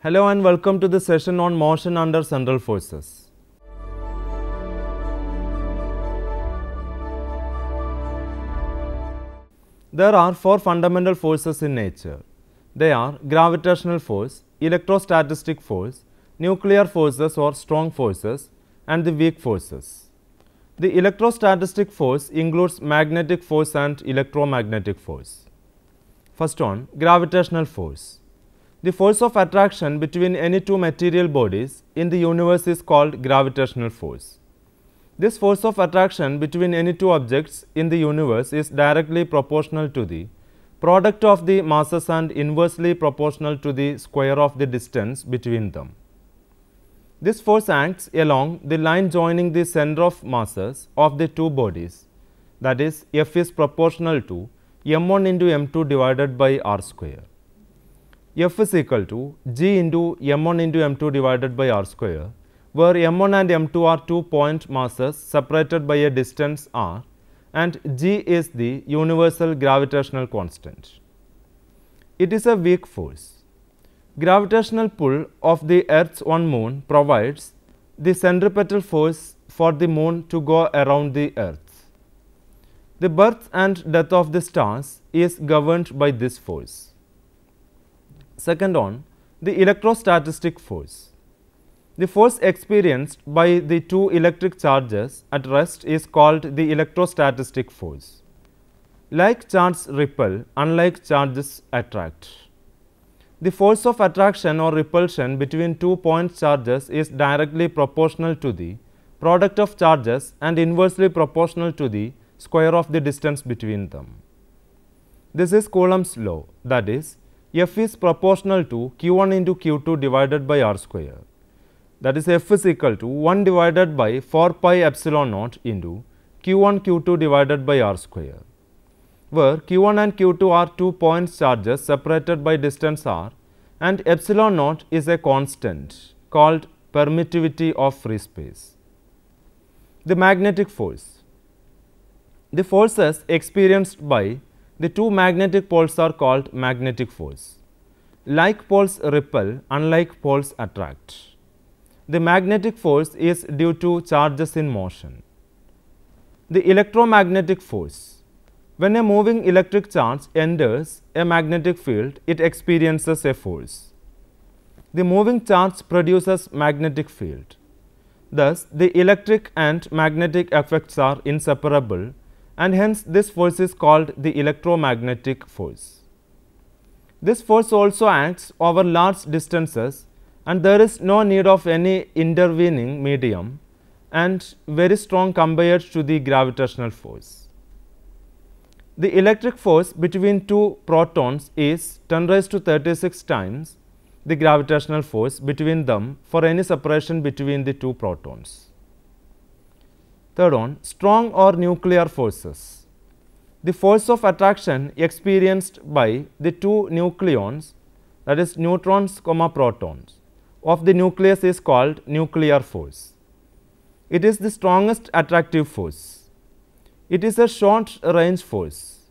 Hello and welcome to the session on motion under central forces. There are four fundamental forces in nature. They are gravitational force, electrostatic force, nuclear forces or strong forces, and the weak forces. The electrostatic force includes magnetic force and electromagnetic force. First one, gravitational force. The force of attraction between any two material bodies in the universe is called gravitational force. This force of attraction between any two objects in the universe is directly proportional to the product of the masses and inversely proportional to the square of the distance between them. This force acts along the line joining the center of masses of the two bodies, that is, F is proportional to m1 into m2 divided by r square. F is equal to g into m1 into m2 divided by r square, where m1 and m2 are two point masses separated by a distance r, and g is the universal gravitational constant. It is a weak force. Gravitational pull of the Earth's one moon provides the centripetal force for the moon to go around the Earth. The birth and death of the stars is governed by this force. Second one, the electrostatic force. The force experienced by the two electric charges at rest is called the electrostatic force. Like charges repel, unlike charges attract. The force of attraction or repulsion between two point charges is directly proportional to the product of charges and inversely proportional to the square of the distance between them. This is Coulomb's law, that is, F is proportional to Q1 into Q2 divided by r square. That is, F is equal to 1 divided by 4 pi epsilon naught into Q1 Q2 divided by r square, where Q1 and Q2 are two point charges separated by distance r, and epsilon naught is a constant called permittivity of free space. The magnetic force. The forces experienced by the two magnetic poles are called magnetic force. Like poles repel, unlike poles attract. The magnetic force is due to charges in motion. The electromagnetic force. When a moving electric charge enters a magnetic field, it experiences a force. The moving charge produces magnetic field. Thus, the electric and magnetic effects are inseparable, and hence this force is called the electromagnetic force. This force also acts over large distances, and there is no need of any intervening medium, and very strong compared to the gravitational force. The electric force between two protons is 10 raised to 36 times the gravitational force between them for any separation between the two protons. Third one, strong or nuclear forces. The force of attraction experienced by the two nucleons, that is neutrons comma protons, of the nucleus is called nuclear force. It is the strongest attractive force. It is a short range force.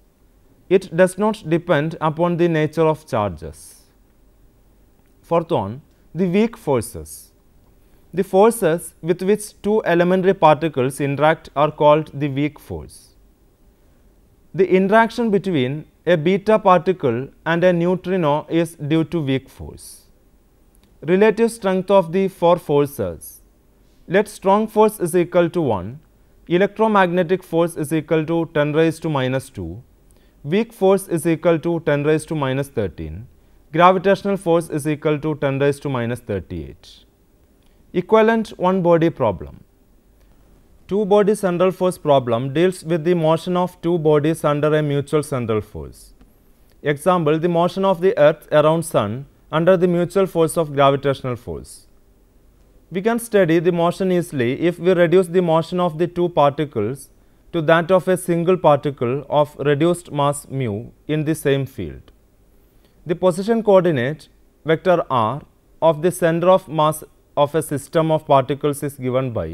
It does not depend upon the nature of charges. Fourth one, the weak forces. The forces with which two elementary particles interact are called the weak force. The interaction between a beta particle and a neutrino is due to weak force. Relative strength of the four forces. Let strong force is equal to 1, electromagnetic force is equal to 10 raised to minus 2, weak force is equal to 10 raised to minus 13, gravitational force is equal to 10 raised to minus 38. Equivalent one body problem. Two body central force problem deals with the motion of two bodies under a mutual central force. Example, the motion of the Earth around Sun under the mutual force of gravitational force. We can study the motion easily if we reduce the motion of the two particles to that of a single particle of reduced mass mu in the same field. The position coordinate vector r of the center of mass of a system of particles is given by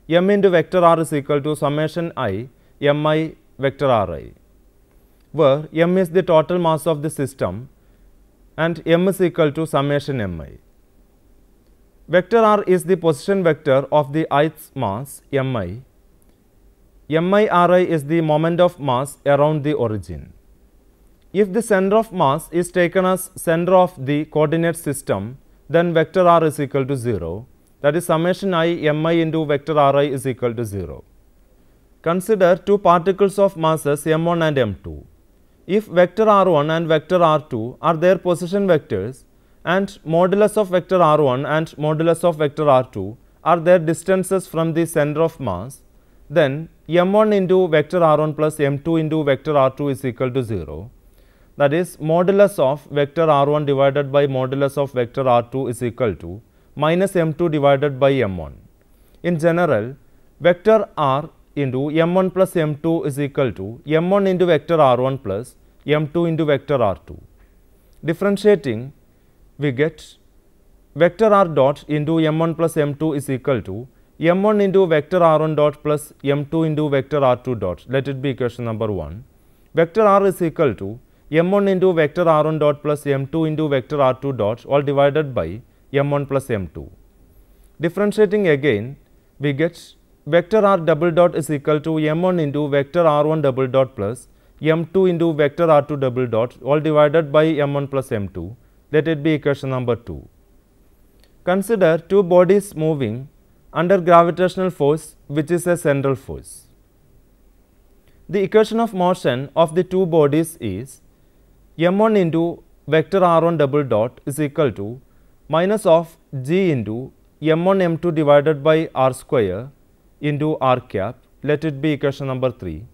m into vector r is equal to summation I mi vector ri, where m is the total mass of the system and m is equal to summation mi. Vector r is the position vector of the ith mass mi. Mi ri is the moment of mass around the origin. If the center of mass is taken as center of the coordinate system, then vector r is equal to 0. That is summation I mi into vector ri is equal to 0. Consider two particles of masses m1 and m2. If vector r1 and vector r2 are their position vectors and modulus of vector r1 and modulus of vector r2 are their distances from the center of mass, then m1 into vector r1 plus m2 into vector r2 is equal to 0. That is, modulus of vector r1 divided by modulus of vector r2 is equal to minus m2 divided by m1. In general, vector r into m1 plus m2 is equal to m1 into vector r1 plus m2 into vector r2. Differentiating, we get vector r dot into m1 plus m2 is equal to m1 into vector r1 dot plus m2 into vector r2 dot. Let it be equation number 1. Vector r is equal to m1 into vector r1 dot plus m2 into vector r2 dot all divided by m1 plus m2. Differentiating again, we get vector r double dot is equal to m1 into vector r1 double dot plus m2 into vector r2 double dot all divided by m1 plus m2. Let it be equation number 2. Consider two bodies moving under gravitational force which is a central force. The equation of motion of the two bodies is m1 into vector r1 double dot is equal to minus of g into m1 m2 divided by r square into r cap. Let it be equation number 3.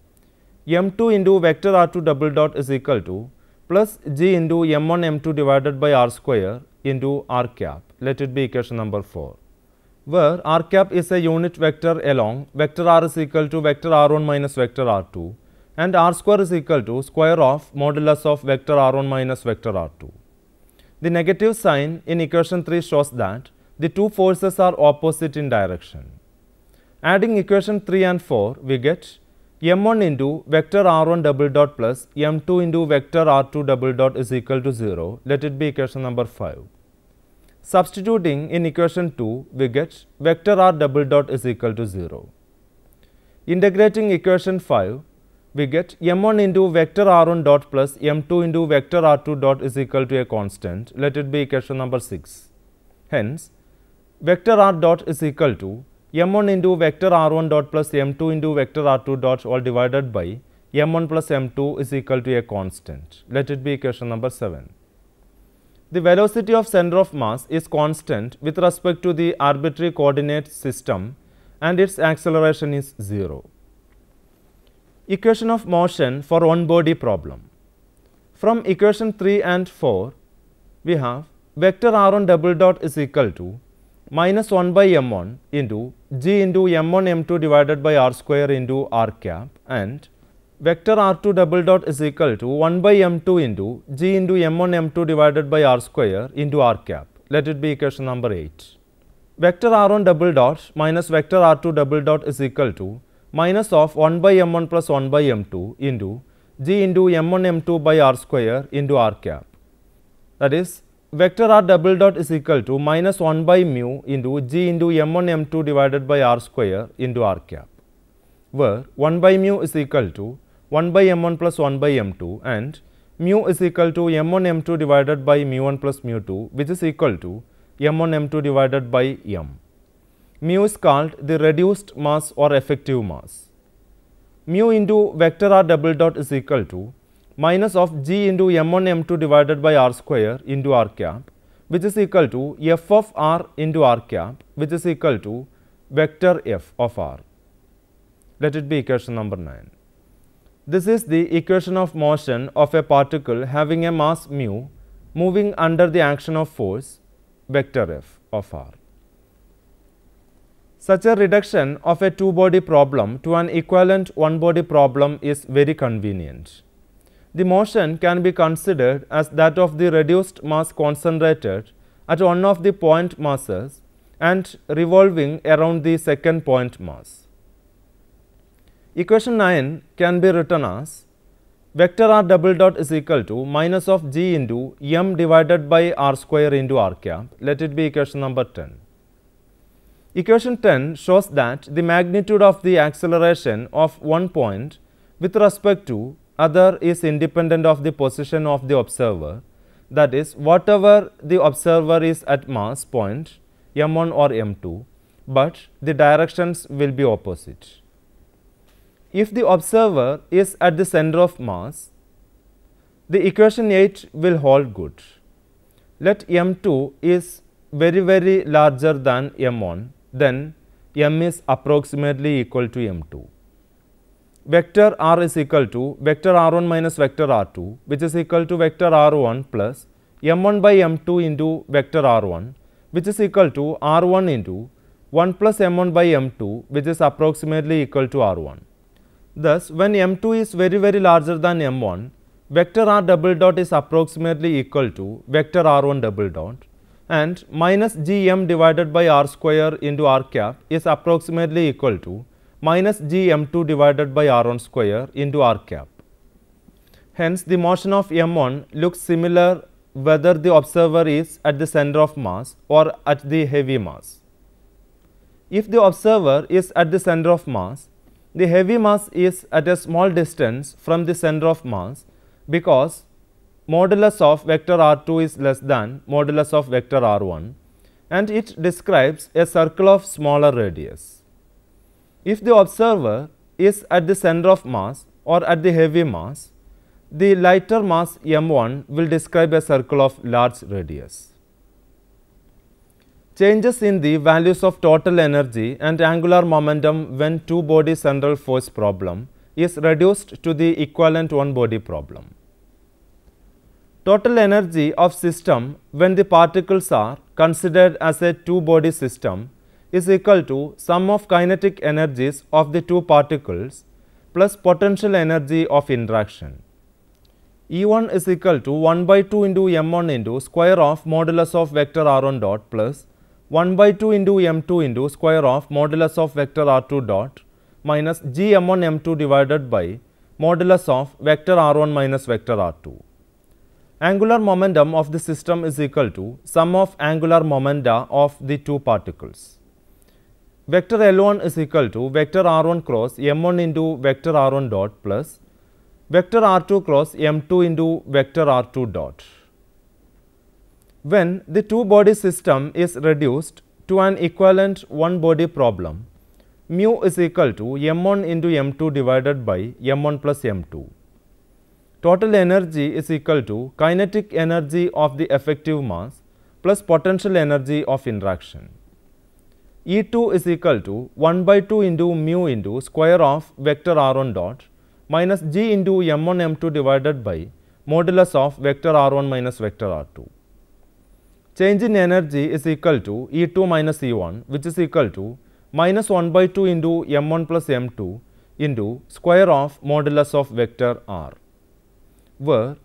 m2 into vector r2 double dot is equal to plus g into m1 m2 divided by r square into r cap. Let it be equation number 4, where r cap is a unit vector along vector r is equal to vector r1 minus vector r2 and r square is equal to square of modulus of vector r1 minus vector r2. The negative sign in equation 3 shows that the two forces are opposite in direction. Adding equation 3 and 4, we get m1 into vector r1 double dot plus m2 into vector r2 double dot is equal to 0. Let it be equation number 5. Substituting in equation 2, we get vector r double dot is equal to 0. Integrating equation 5, we get m1 into vector r1 dot plus m2 into vector r2 dot is equal to a constant. Let it be equation number 6. Hence, vector r dot is equal to m1 into vector r1 dot plus m2 into vector r2 dot all divided by m1 plus m2 is equal to a constant. Let it be equation number 7. The velocity of center of mass is constant with respect to the arbitrary coordinate system and its acceleration is 0. Equation of motion for one body problem. From equation 3 and 4, we have vector r1 double dot is equal to minus 1 by m1 into g into m1 m2 divided by r square into r cap, and vector r2 double dot is equal to 1 by m2 into g into m1 m2 divided by r square into r cap. Let it be equation number 8. Vector r1 double dot minus vector r2 double dot is equal to minus of 1 by m1 plus 1 by m2 into g into m1 m2 by r square into r cap. That is, vector r double dot is equal to minus 1 by mu into g into m1 m2 divided by r square into r cap, where 1 by mu is equal to 1 by m1 plus 1 by m2 and mu is equal to m1 m2 divided by mu1 plus mu2, which is equal to m1 m2 divided by m. Mu is called the reduced mass or effective mass. Mu into vector r double dot is equal to minus of g into m1 m2 divided by r square into r cap, which is equal to f of r into r cap, which is equal to vector f of r. Let it be equation number 9. This is the equation of motion of a particle having a mass mu moving under the action of force vector f of r. Such a reduction of a two-body problem to an equivalent one-body problem is very convenient. The motion can be considered as that of the reduced mass concentrated at one of the point masses and revolving around the second point mass. Equation 9 can be written as vector r double dot is equal to minus of g into m divided by r square into r cap. Let it be equation number 10. Equation 10 shows that the magnitude of the acceleration of one point with respect to other is independent of the position of the observer. That is, whatever the observer is at mass point m1 or m2, but the directions will be opposite. If the observer is at the center of mass, the equation 8 will hold good. Let m2 is very larger than m1, then m is approximately equal to m2. Vector r is equal to vector r1 minus vector r2, which is equal to vector r1 plus m1 by m2 into vector r1, which is equal to r1 into 1 plus m1 by m2, which is approximately equal to r1. Thus, when m2 is very larger than m1, vector r double dot is approximately equal to vector r1 double dot, and minus gm divided by r square into r cap is approximately equal to minus gm2 divided by r1 square into r cap. Hence, the motion of m1 looks similar whether the observer is at the center of mass or at the heavy mass. If the observer is at the center of mass, the heavy mass is at a small distance from the center of mass because modulus of vector r2 is less than modulus of vector r1, and it describes a circle of smaller radius. If the observer is at the center of mass or at the heavy mass, the lighter mass m1 will describe a circle of large radius. Changes in the values of total energy and angular momentum when two body central force problem is reduced to the equivalent one body problem. Total energy of system when the particles are considered as a two body system is equal to sum of kinetic energies of the two particles plus potential energy of interaction. E1 is equal to 1 by 2 into m1 into square of modulus of vector r1 dot plus 1 by 2 into m2 into square of modulus of vector r2 dot minus g m1 m2 divided by modulus of vector r1 minus vector r2. Angular momentum of the system is equal to sum of angular momenta of the two particles. Vector L1 is equal to vector r1 cross m1 into vector r1 dot plus vector r2 cross m2 into vector r2 dot. When the two body system is reduced to an equivalent one body problem, mu is equal to m1 into m2 divided by m1 plus m2. Total energy is equal to kinetic energy of the effective mass plus potential energy of interaction. E2 is equal to 1 by 2 into mu into square of vector r1 dot minus g into m1 m2 divided by modulus of vector r1 minus vector r2. Change in energy is equal to E2 minus E1, which is equal to minus 1 by 2 into m1 plus m2 into square of modulus of vector r, where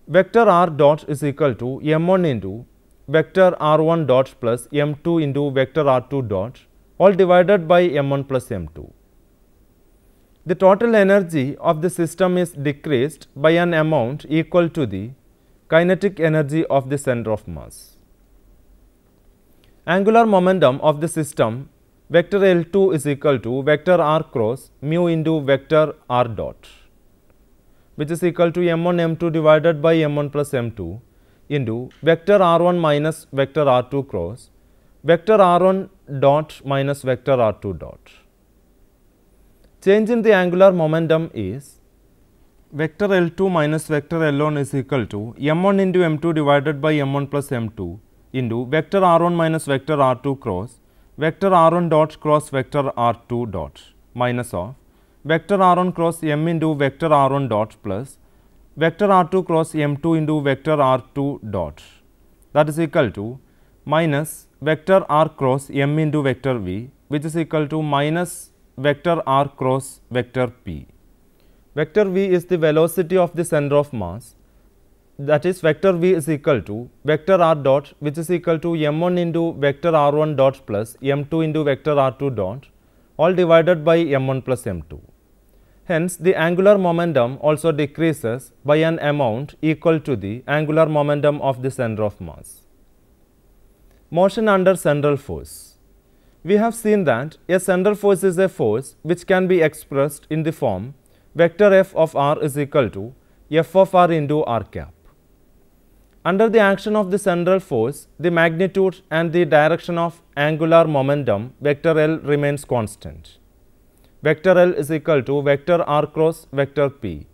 vector r dot is equal to m1 into vector r1 dot plus m2 into vector r2 dot, all divided by m1 plus m2. The total energy of the system is decreased by an amount equal to the kinetic energy of the center of mass. Angular momentum of the system vector L2 is equal to vector r cross mu into vector r dot, which is equal to m1 m2 divided by m1 plus m2 into vector r1 minus vector r2 cross vector r1 dot minus vector r2 dot. Change in the angular momentum is vector L2 minus vector L1 is equal to m1 into m2 divided by m1 plus m2 into vector r1 minus vector r2 cross vector r1 dot cross vector r2 dot minus of vector r1 cross m into vector r1 dot plus vector r2 cross m2 into vector r2 dot, that is equal to minus vector r cross m into vector v, which is equal to minus vector r cross vector p. Vector v is the velocity of the center of mass, that is vector v is equal to vector r dot, which is equal to m1 into vector r1 dot plus m2 into vector r2 dot, all divided by m1 plus m2. Hence, the angular momentum also decreases by an amount equal to the angular momentum of the center of mass. Motion under central force. We have seen that a central force is a force which can be expressed in the form vector f of r is equal to f of r into r cap. Under the action of the central force, the magnitude and the direction of angular momentum vector L remains constant. Vector L is equal to vector r cross vector p.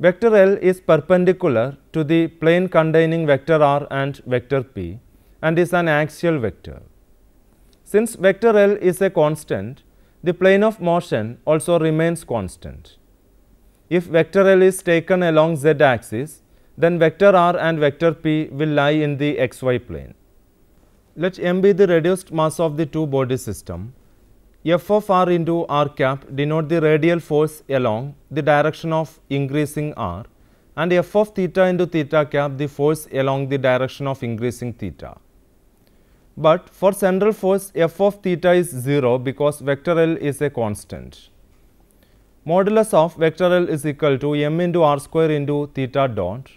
Vector L is perpendicular to the plane containing vector r and vector p and is an axial vector. Since vector L is a constant, the plane of motion also remains constant. If vector L is taken along z axis, then vector r and vector p will lie in the xy plane. Let m be the reduced mass of the two-body system. F of r into r cap denote the radial force along the direction of increasing r, and f of theta into theta cap the force along the direction of increasing theta. But for central force, f of theta is 0 because vector L is a constant. Modulus of vector L is equal to m into r square into theta dot.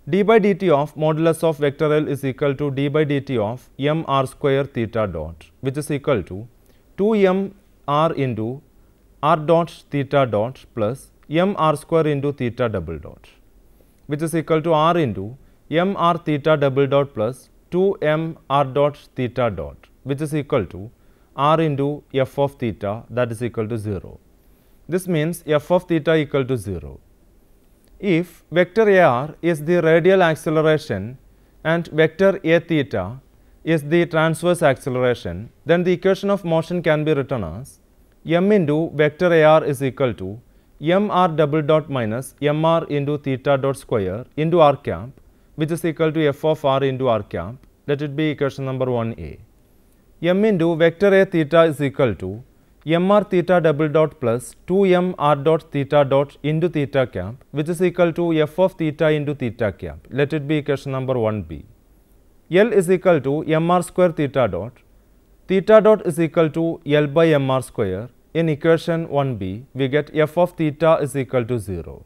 D by dt of modulus of vector L is equal to d by dt of m r square theta dot, which is equal to 2m r into r dot theta dot plus m r square into theta double dot, which is equal to r into m r theta double dot plus 2m r dot theta dot, which is equal to r into f of theta, that is equal to 0. This means f of theta equal to 0. If vector ar is the radial acceleration and vector a theta is the transverse acceleration, then the equation of motion can be written as m into vector ar is equal to m r double dot minus m r into theta dot square into r cap, which is equal to f of r into r cap. Let it be equation number 1a. M into vector a theta is equal to m r theta double dot plus 2m r dot theta dot into theta cap, which is equal to f of theta into theta cap. Let it be equation number 1b. L is equal to m r square theta dot is equal to L by m r square. In equation 1b, we get f of theta is equal to 0.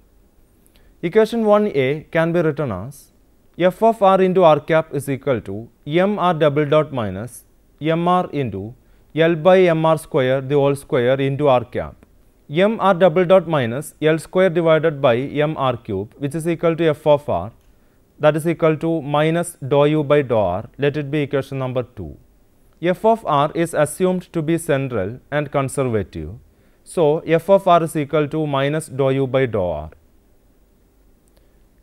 Equation 1a can be written as f of r into r cap is equal to m r double dot minus m r into L by m r square the whole square into r cap. M r double dot minus L square divided by m r cube, which is equal to f of r, that is equal to minus dou u by dou r. Let it be equation number 2. F of r is assumed to be central and conservative. So, f of r is equal to minus dou u by dou r.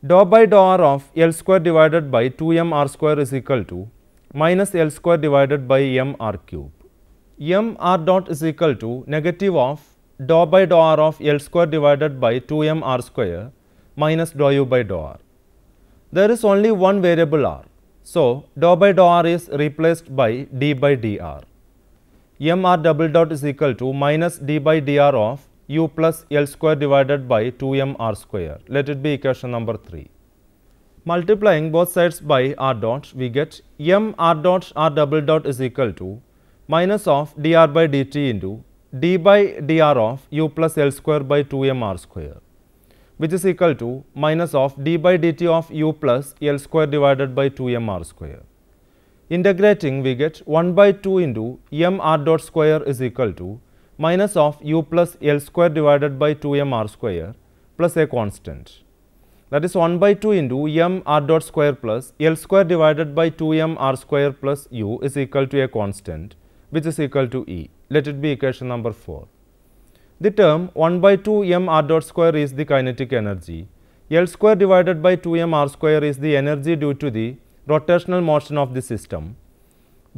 Dou by dou r of L square divided by 2m r square is equal to minus L square divided by m r cube. M r dot is equal to negative of dou by dou r of L square divided by 2m r square minus dou u by dou r. There is only one variable r. So, dou by dou r is replaced by d by dr. M r double dot is equal to minus d by dr of u plus L square divided by 2m r square. Let it be equation number 3. Multiplying both sides by r dot, we get m r dot r double dot is equal to minus of dr by dt into d by dr of u plus L square by 2m r square, which is equal to minus of d by dt of u plus L square divided by 2m r square. Integrating, we get 1 by 2 into m r dot square is equal to minus of u plus L square divided by 2m r square plus a constant. That is 1 by 2 into m r dot square plus L square divided by 2m r square plus u is equal to a constant, which is equal to E. Let it be equation number 4. The term 1 by 2 m r dot square is the kinetic energy. L square divided by 2m r square is the energy due to the rotational motion of the system.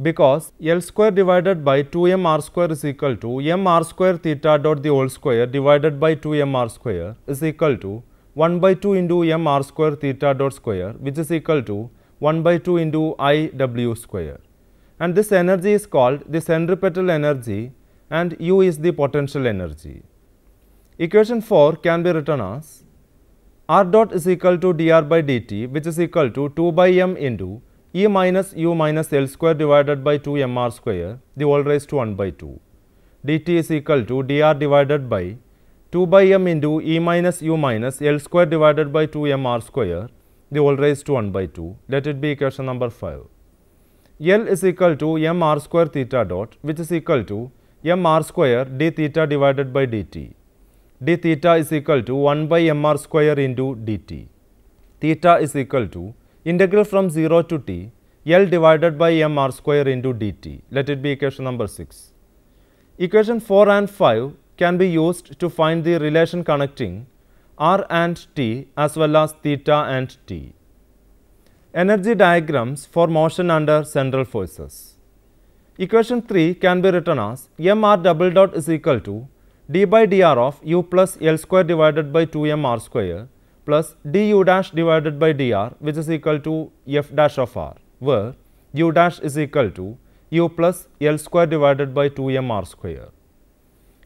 Because L square divided by 2m r square is equal to m r square theta dot the whole square divided by 2m r square is equal to 1 by 2 into m r square theta dot square, which is equal to 1 by 2 into I w square. And this energy is called the centripetal energy and u is the potential energy. Equation 4 can be written as r dot is equal to dr by dt, which is equal to 2 by m into E minus u minus L square divided by 2 m r square the whole raised to 1 by 2. dt is equal to dr divided by 2 by m into E minus u minus L square divided by 2 m r square the whole raised to 1 by 2. Let it be equation number 5. L is equal to m r square theta dot, which is equal to m r square d theta divided by dt. D theta is equal to 1 by m r square into dt. Theta is equal to integral from 0 to t L divided by m r square into dt. Let it be equation number 6. Equation 4 and 5 can be used to find the relation connecting r and t as well as theta and t. Energy diagrams for motion under central forces. Equation 3 can be written as m r double dot is equal to d by dr of u plus L square divided by 2m r square plus du dash divided by dr, which is equal to f dash of r, where u dash is equal to u plus L square divided by 2m r square.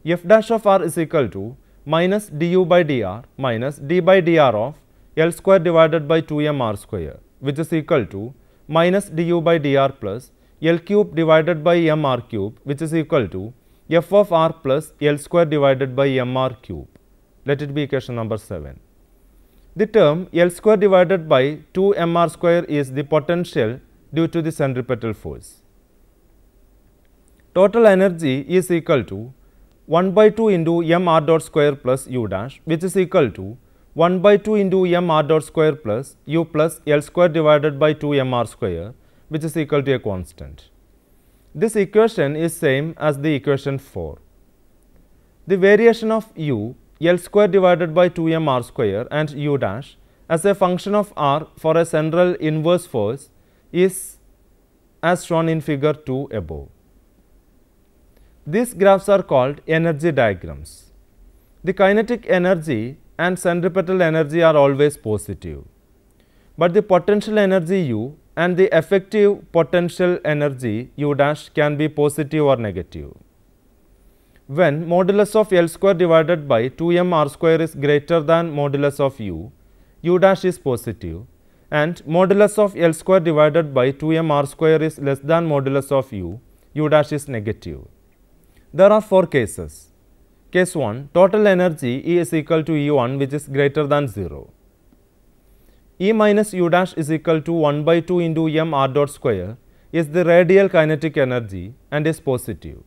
F dash of r is equal to minus du by dr minus d by dr of L square divided by 2m r square, which is equal to minus du by dr plus L cube divided by m r cube, which is equal to f of r plus L square divided by m r cube. Let it be equation number 7. The term L square divided by 2 m r square is the potential due to the centripetal force. Total energy is equal to 1 by 2 into m r dot square plus u dash, which is equal to 1 by 2 into m r dot square plus u plus L square divided by 2 m r square, which is equal to a constant. This equation is same as the equation 4. The variation of u L square divided by 2 m r square and u dash as a function of r for a central inverse force is as shown in figure 2 above. These graphs are called energy diagrams. The kinetic energy and centripetal energy are always positive, but the potential energy u and the effective potential energy u dash can be positive or negative. When modulus of L square divided by 2m r square is greater than modulus of u, u dash is positive, and modulus of L square divided by 2m r square is less than modulus of u, u dash is negative. There are 4 cases. Case 1, total energy E is equal to E1, which is greater than 0. E minus u dash is equal to 1 by 2 into m r dot square is the radial kinetic energy and is positive.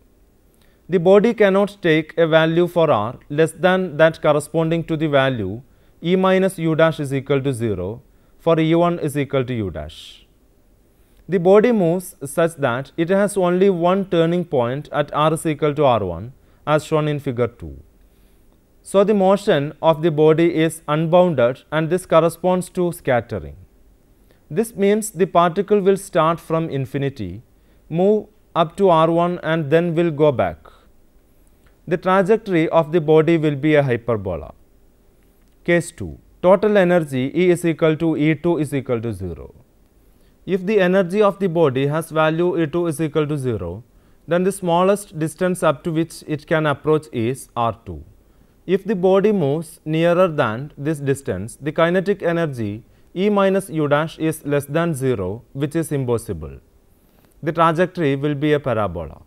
The body cannot take a value for r less than that corresponding to the value E minus u dash is equal to 0 for E1 is equal to u dash. The body moves such that it has only one turning point at r is equal to r1 as shown in figure 2. So, the motion of the body is unbounded and this corresponds to scattering. This means the particle will start from infinity, move up to r1 and then will go back. The trajectory of the body will be a hyperbola. Case 2. Total energy E is equal to E2 is equal to 0. If the energy of the body has value E2 is equal to 0, then the smallest distance up to which it can approach is r2. If the body moves nearer than this distance, the kinetic energy E minus u dash is less than 0, which is impossible. The trajectory will be a parabola.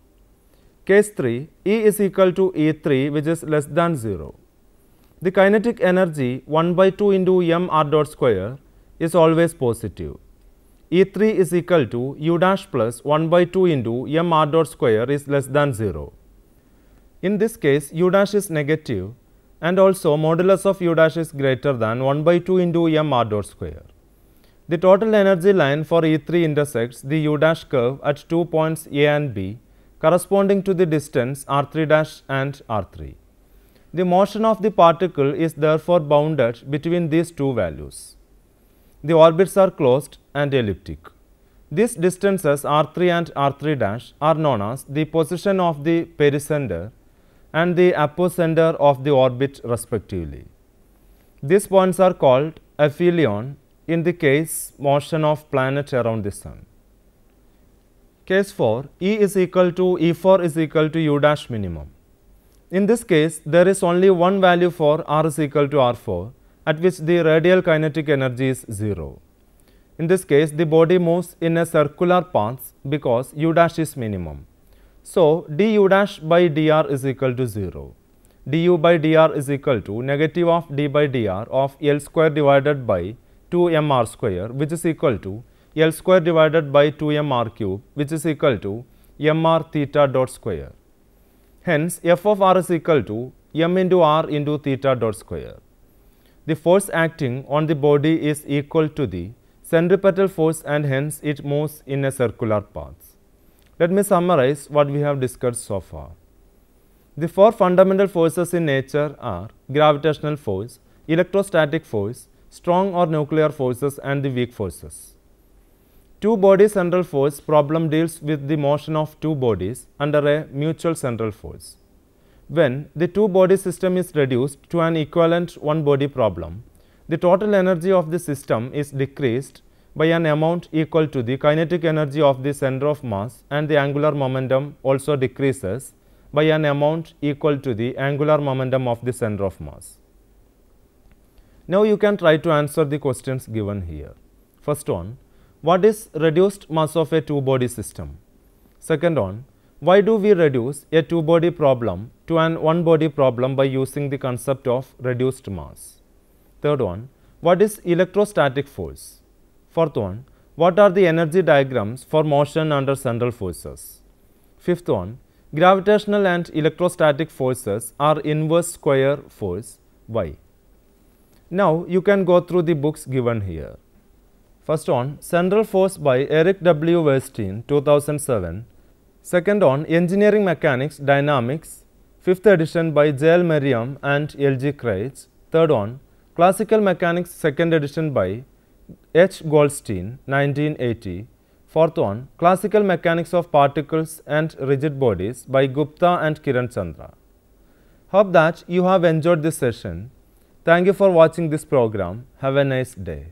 Case 3, E is equal to E3, which is less than 0. The kinetic energy 1 by 2 into m r dot square is always positive. E3 is equal to u dash plus 1 by 2 into m r dot square is less than 0. In this case, u dash is negative and also modulus of u dash is greater than 1 by 2 into m r dot square. The total energy line for E3 intersects the u dash curve at 2 points A and B corresponding to the distance r3 dash and r3. The motion of the particle is therefore bounded between these two values. The orbits are closed and elliptic. These distances r3 and r3 dash are known as the position of the pericenter and the apocenter of the orbit respectively. These points are called aphelion in the case motion of planet around the sun. Case 4, E is equal to E4 is equal to u dash minimum. In this case, there is only one value for r is equal to r4 at which the radial kinetic energy is 0. In this case, the body moves in a circular path because u dash is minimum. So, du dash by dr is equal to 0. du by dr is equal to negative of d by dr of L square divided by 2 m r square, which is equal to L square divided by 2m r cube, which is equal to mr theta dot square. Hence, f of r is equal to m into r into theta dot square. The force acting on the body is equal to the centripetal force and hence it moves in a circular path. Let me summarize what we have discussed so far. The four fundamental forces in nature are gravitational force, electrostatic force, strong or nuclear forces and the weak forces. Two-body central force problem deals with the motion of two bodies under a mutual central force. When the two-body system is reduced to an equivalent one-body problem, the total energy of the system is decreased by an amount equal to the kinetic energy of the center of mass, and the angular momentum also decreases by an amount equal to the angular momentum of the center of mass. Now you can try to answer the questions given here. First one, what is reduced mass of a two-body system? Second one, why do we reduce a two-body problem to an one-body problem by using the concept of reduced mass? Third one, what is electrostatic force? Fourth one, what are the energy diagrams for motion under central forces? Fifth one, gravitational and electrostatic forces are inverse square force. Why? Now you can go through the books given here. First one, Central Force by Eric W. Weirstein, 2007. Second one, Engineering Mechanics Dynamics, 5th edition by J.L. Merriam and L.G. Craig. Third one, Classical Mechanics 2nd edition by H. Goldstein, 1980. Fourth one, Classical Mechanics of Particles and Rigid Bodies by Gupta and Kiran Chandra. Hope that you have enjoyed this session. Thank you for watching this program. Have a nice day.